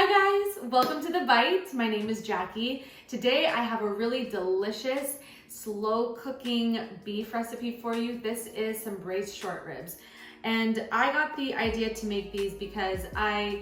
Hi guys, welcome to The Bite. My name is Jackie. Today I have a really delicious, slow cooking beef recipe for you. This is some braised short ribs. And I got the idea to make these because I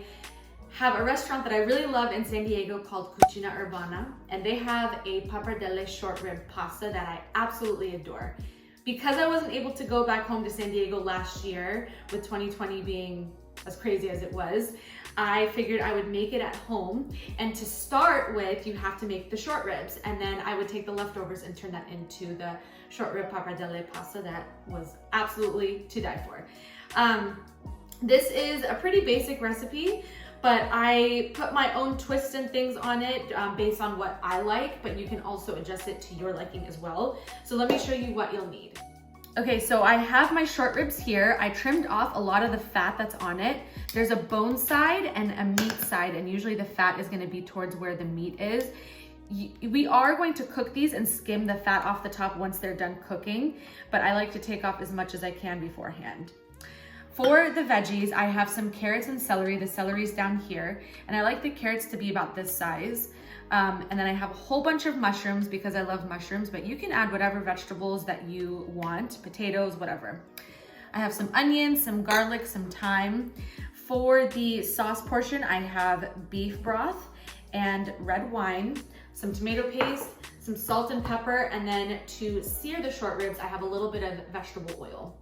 have a restaurant that I really love in San Diego called Cucina Urbana. And they have a pappardelle short rib pasta that I absolutely adore. Because I wasn't able to go back home to San Diego last year, with 2020 being as crazy as it was, I figured I would make it at home. And to start with, you have to make the short ribs. And then I would take the leftovers and turn that into the short rib pappardelle pasta that was absolutely to die for. This is a pretty basic recipe, but I put my own twists and things on it based on what I like, but you can also adjust it to your liking as well. So let me show you what you'll need. Okay, so I have my short ribs here. I trimmed off a lot of the fat that's on it. There's a bone side and a meat side, and usually the fat is gonna be towards where the meat is. We are going to cook these and skim the fat off the top once they're done cooking, but I like to take off as much as I can beforehand. For the veggies, I have some carrots and celery. The celery's down here, and I like the carrots to be about this size. And then I have a whole bunch of mushrooms because I love mushrooms, but you can add whatever vegetables that you want, potatoes, whatever. I have some onions, some garlic, some thyme. For the sauce portion, I have beef broth and red wine, some tomato paste, some salt and pepper, and then to sear the short ribs, I have a little bit of vegetable oil.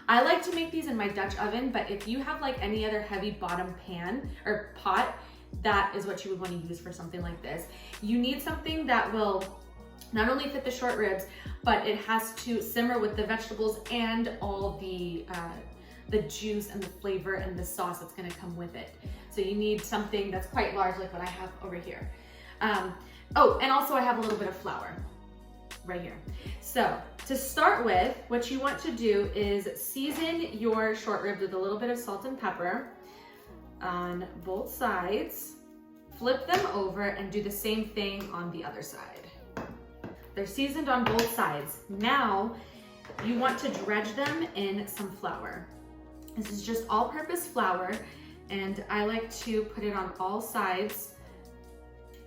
I like to make these in my Dutch oven, but if you have like any other heavy bottom pan or pot, that is what you would want to use for something like this. You need something that will not only fit the short ribs, but it has to simmer with the vegetables and all the juice and the flavor and the sauce that's going to come with it. So you need something that's quite large, like what I have over here. Oh, and also I have a little bit of flour right here. So to start with, what you want to do is season your short ribs with a little bit of salt and pepper on both sides. Flip them over and do the same thing on the other side. They're seasoned on both sides. Now you want to dredge them in some flour. This is just all-purpose flour, and I like to put it on all sides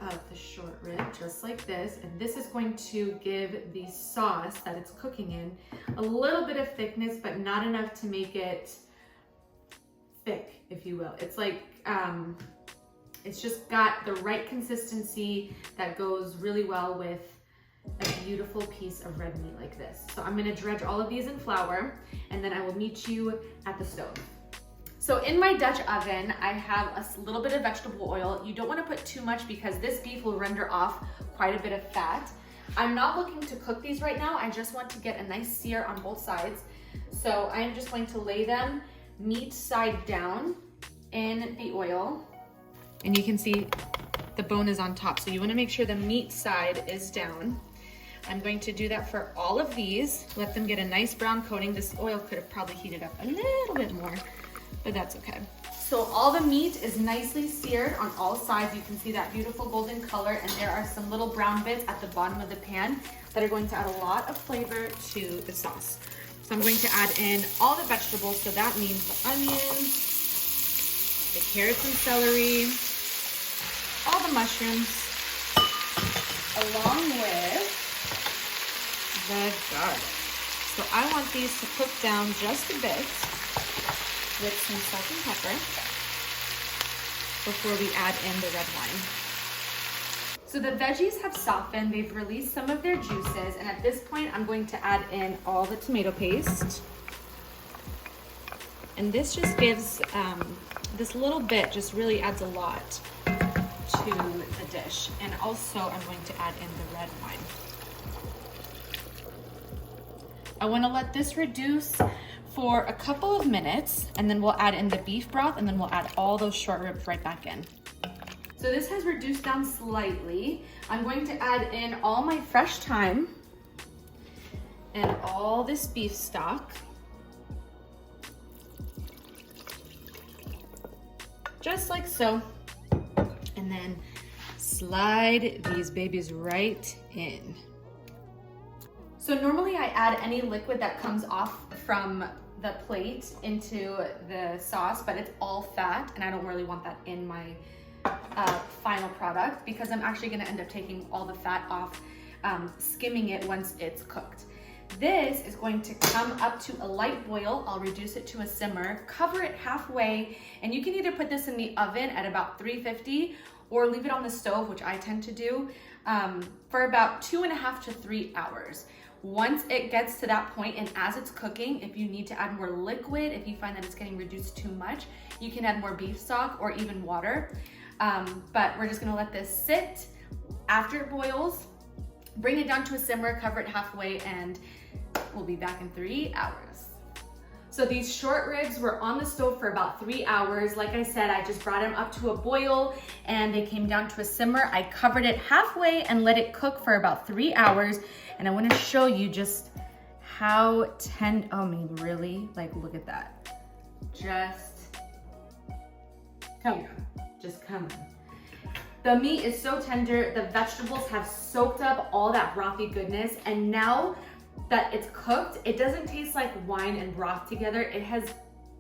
of the short rib, just like this. And this is going to give the sauce that it's cooking in a little bit of thickness, but not enough to make it thick, if you will. It's like, it's just got the right consistency that goes really well with a beautiful piece of red meat like this. So I'm gonna dredge all of these in flour, and then I will meet you at the stove. So in my Dutch oven, I have a little bit of vegetable oil. You don't want to put too much because this beef will render off quite a bit of fat. I'm not looking to cook these right now. I just want to get a nice sear on both sides. So I'm just going to lay them meat side down in the oil. And you can see the bone is on top. So you want to make sure the meat side is down. I'm going to do that for all of these. Let them get a nice brown coating. This oil could have probably heated up a little bit more, but that's okay. So all the meat is nicely seared on all sides. You can see that beautiful golden color, and there are some little brown bits at the bottom of the pan that are going to add a lot of flavor to the sauce. So I'm going to add in all the vegetables. So that means the onions, the carrots and celery, all the mushrooms, along with the garlic. So I want these to cook down just a bit with some salt and pepper before we add in the red wine. So the veggies have softened, they've released some of their juices, and at this point I'm going to add in all the tomato paste. And this just gives, this little bit just really adds a lot to the dish. And also I'm going to add in the red wine. I want to let this reduce for a couple of minutes, and then we'll add in the beef broth, and then we'll add all those short ribs right back in. So this has reduced down slightly. I'm going to add in all my fresh thyme and all this beef stock. Just like so. And then slide these babies right in. So normally I add any liquid that comes off from the plate into the sauce, but it's all fat and I don't really want that in my final product because I'm actually gonna end up taking all the fat off, skimming it once it's cooked. This is going to come up to a light boil. I'll reduce it to a simmer, cover it halfway, and you can either put this in the oven at about 350 or leave it on the stove, which I tend to do, for about 2.5 to 3 hours. Once it gets to that point, and as it's cooking, if you need to add more liquid, if you find that it's getting reduced too much, you can add more beef stock or even water. But we're just gonna let this sit. After it boils, bring it down to a simmer, cover it halfway, and we'll be back in 3 hours. So these short ribs were on the stove for about 3 hours. Like I said, I just brought them up to a boil and they came down to a simmer. I covered it halfway and let it cook for about 3 hours. And I wanna show you just how tender, I mean, really, like, look at that. Just come on, just come on. The meat is so tender. The vegetables have soaked up all that brothy goodness. And now that it's cooked, it doesn't taste like wine and broth together. It has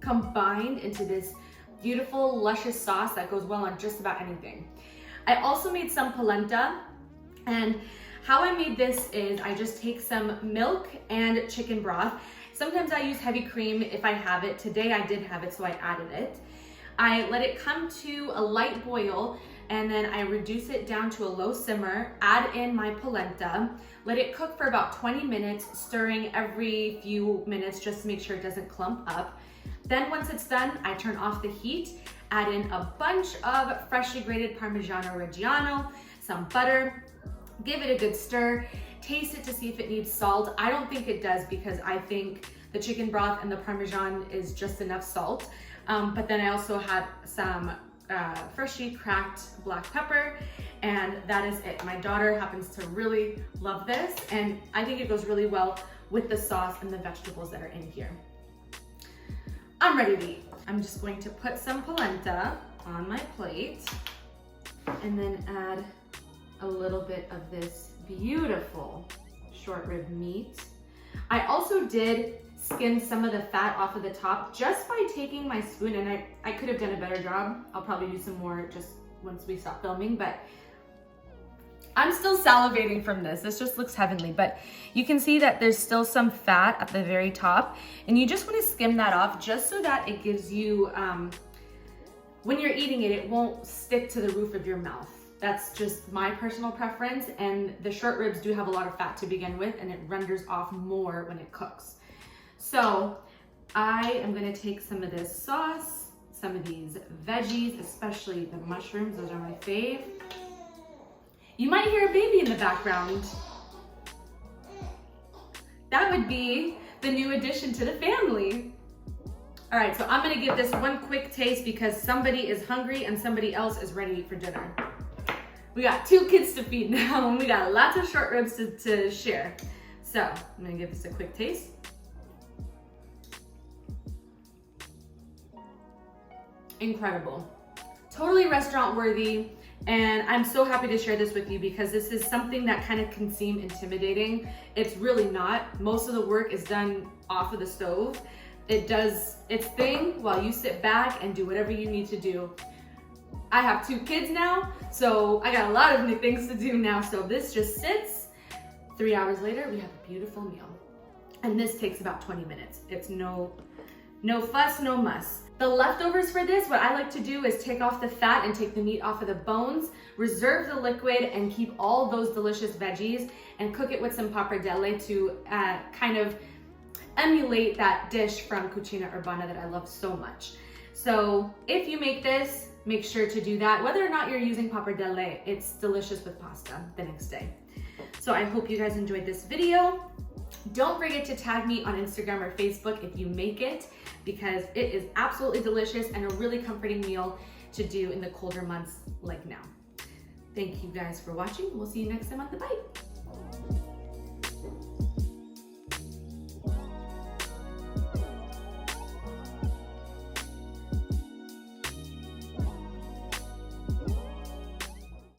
combined into this beautiful, luscious sauce that goes well on just about anything. I also made some polenta, and how I made this is I just take some milk and chicken broth. Sometimes I use heavy cream if I have it. Today I did have it, so I added it. I let it come to a light boil, and then I reduce it down to a low simmer, add in my polenta, let it cook for about 20 minutes, stirring every few minutes just to make sure it doesn't clump up. Then once it's done, I turn off the heat, add in a bunch of freshly grated Parmigiano Reggiano, some butter, give it a good stir, taste it to see if it needs salt. I don't think it does because I think the chicken broth and the Parmesan is just enough salt. But then I also had some freshly cracked black pepper, and that is it. My daughter happens to really love this, and I think it goes really well with the sauce and the vegetables that are in here. I'm ready to eat. I'm just going to put some polenta on my plate and then add a little bit of this beautiful short rib meat. I also did skim some of the fat off of the top just by taking my spoon, and I could have done a better job. I'll probably do some more just once we stop filming, but I'm still salivating from this. This just looks heavenly, but you can see that there's still some fat at the very top, and you just want to skim that off just so that it gives you, when you're eating it, it won't stick to the roof of your mouth. That's just my personal preference, and the short ribs do have a lot of fat to begin with, and it renders off more when it cooks. So I am gonna take some of this sauce, some of these veggies, especially the mushrooms, those are my fave. You might hear a baby in the background. That would be the new addition to the family. All right, so I'm gonna give this one quick taste because somebody is hungry and somebody else is ready to eat for dinner. We got 2 kids to feed now, and we got lots of short ribs to share. So I'm gonna give this a quick taste. Incredible. Totally restaurant worthy, and I'm so happy to share this with you because this is something that kind of can seem intimidating. It's really not. Most of the work is done off of the stove. It does its thing while you sit back and do whatever you need to do. I have 2 kids now, so I got a lot of new things to do now. So this just sits. 3 hours later, we have a beautiful meal. And this takes about 20 minutes. It's no fuss, no muss. The leftovers for this, what I like to do is take off the fat and take the meat off of the bones, reserve the liquid, and keep all those delicious veggies and cook it with some pappardelle to kind of emulate that dish from Cucina Urbana that I love so much. So if you make this, make sure to do that. Whether or not you're using pappardelle, it's delicious with pasta the next day. So I hope you guys enjoyed this video. Don't forget to tag me on Instagram or Facebook if you make it, because it is absolutely delicious and a really comforting meal to do in the colder months like now. Thank you guys for watching. We'll see you next time on The Bite.